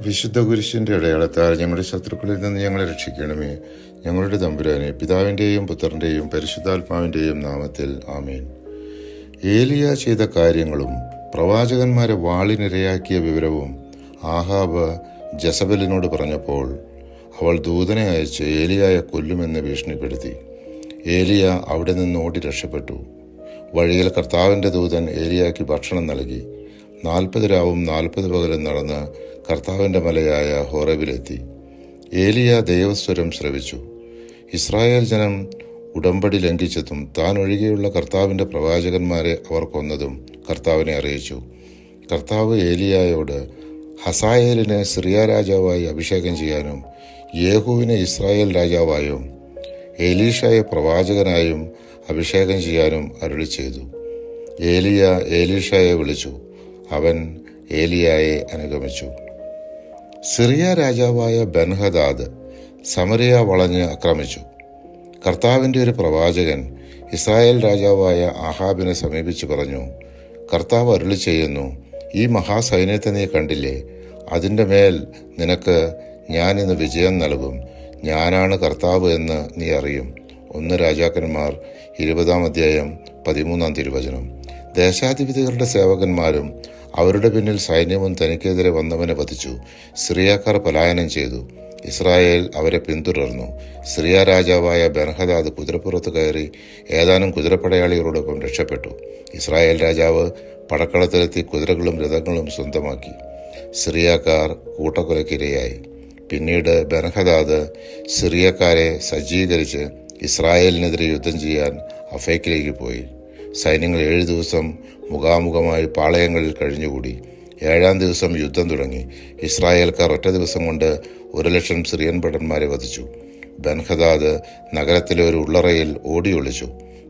വിശുദ്ധ കുരിശിന്റെ അടയാളത്താൽ ഞങ്ങളുടെ ശത്രുക്കളിൽ നിന്ന് ഞങ്ങളെ രക്ഷിക്കണമേ. ഞങ്ങളുടെ തമ്പുരാനെ, പിതാവിൻ്റെയും പുത്രൻ്റെയും പരിശുദ്ധാത്മാവിൻ്റെയും നാമത്തിൽ ആമേൻ. ഏലിയ ചെയ്ത കാര്യങ്ങളും പ്രവാചകന്മാരെ വാളിനിരയാക്കിയ വിവരവും ആഹാബ് ജസബലിനോട് പറഞ്ഞപ്പോൾ അവൾ ദൂതനെ അയച്ച് ഏലിയായെ കൊല്ലുമെന്ന് ഭീഷണിപ്പെടുത്തി. ഏലിയ അവിടെ നിന്ന് ഓടി രക്ഷപ്പെട്ടു. വഴിയിൽ കർത്താവിൻ്റെ ദൂതൻ ഏലിയായ്ക്ക് ഭക്ഷണം നൽകി. 40 രാവും 40 പകലും നടന്ന് കർത്താവിൻ്റെ മലയായ ഹോറേബിലെത്തി. ഏലിയ ദൈവസ്വരം ശ്രവിച്ചു. ഇസ്രായേൽ ജനം ഉടമ്പടി ലംഘിച്ചതും താൻ ഒഴികെയുള്ള കർത്താവിൻ്റെ പ്രവാചകന്മാരെ അവർ കൊന്നതും കർത്താവിനെ അറിയിച്ചു. കർത്താവ് ഏലിയായോട് ഹസായേലിനെ സിറിയ രാജാവായി അഭിഷേകം ചെയ്യാനും യേഹൂവിനെ ഇസ്രായേൽ രാജാവായും എലീഷയെ പ്രവാചകനായും അഭിഷേകം ചെയ്യാനും അരുളി ചെയ്തു. ഏലിയ എലീഷയെ വിളിച്ചു. അവൻ ഏലിയായെ അനുഗമിച്ചു. സിറിയ രാജാവായ ബെൻഹദാദ് സമരിയ വളഞ്ഞ് ആക്രമിച്ചു. കർത്താവിൻ്റെ ഒരു പ്രവാചകൻ ഇസ്രായേൽ രാജാവായ ആഹാബിനെ സമീപിച്ച് പറഞ്ഞു, കർത്താവ് അരുളി ചെയ്യുന്നു, ഈ മഹാസൈന്യത്തെ നീ കണ്ടില്ലേ? അതിൻ്റെ മേൽ നിനക്ക് ഞാൻ ഇന്ന് വിജയം നൽകും. ഞാനാണ് കർത്താവ് എന്ന് നീ അറിയും. 1 രാജാക്കന്മാർ 20 അധ്യായം 13 തിരുവചനം. ദേശാധിപതികളുടെ സേവകന്മാരും അവരുടെ പിന്നിൽ സൈന്യവും തനിക്കെതിരെ വന്നവനെ വധിച്ചു. സിറിയക്കാർ പലായനം ചെയ്തു. ഇസ്രായേൽ അവരെ പിന്തുടർന്നു. സിറിയ രാജാവായ ബെൻഹദാദ് കുതിരപ്പുറത്ത് കയറി ഏതാനും കുതിരപ്പടയാളികളോടൊപ്പം രക്ഷപ്പെട്ടു. ഇസ്രായേൽ രാജാവ് പടക്കളത്തിലെത്തി കുതിരകളും രഥങ്ങളും സ്വന്തമാക്കി. സിറിയക്കാർ കൂട്ടക്കൊലക്കിരയായി. പിന്നീട് ബെൻഹദാദ് സിറിയക്കാരെ സജ്ജീകരിച്ച് ഇസ്രായേലിനെതിരെ യുദ്ധം ചെയ്യാൻ അഫേക്കിലേക്ക് പോയി. സൈന്യങ്ങൾ 7 ദിവസം മുഖാമുഖമായി പാളയങ്ങളിൽ കഴിഞ്ഞുകൂടി. 7-ാം ദിവസം യുദ്ധം തുടങ്ങി. ഇസ്രായേൽക്കാർ ഒറ്റ ദിവസം കൊണ്ട് 1,00,000 സിറിയൻ ഭടന്മാരെ വധിച്ചു. ബെൻഹദാദ് നഗരത്തിലെ ഒരു ഉള്ളറയിൽ ഓടി ഒളിച്ചു.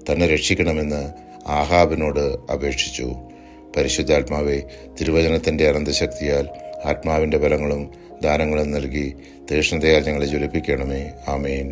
തന്നെ രക്ഷിക്കണമെന്ന് ആഹാബിനോട് അപേക്ഷിച്ചു. പരിശുദ്ധാത്മാവെ, തിരുവചനത്തിൻ്റെ അനന്തശക്തിയാൽ ആത്മാവിൻ്റെ ബലങ്ങളും ദാനങ്ങളും നൽകി തീക്ഷ്ണതയാൽ ഞങ്ങളെ ജ്വലിപ്പിക്കണമേ. ആമേൻ.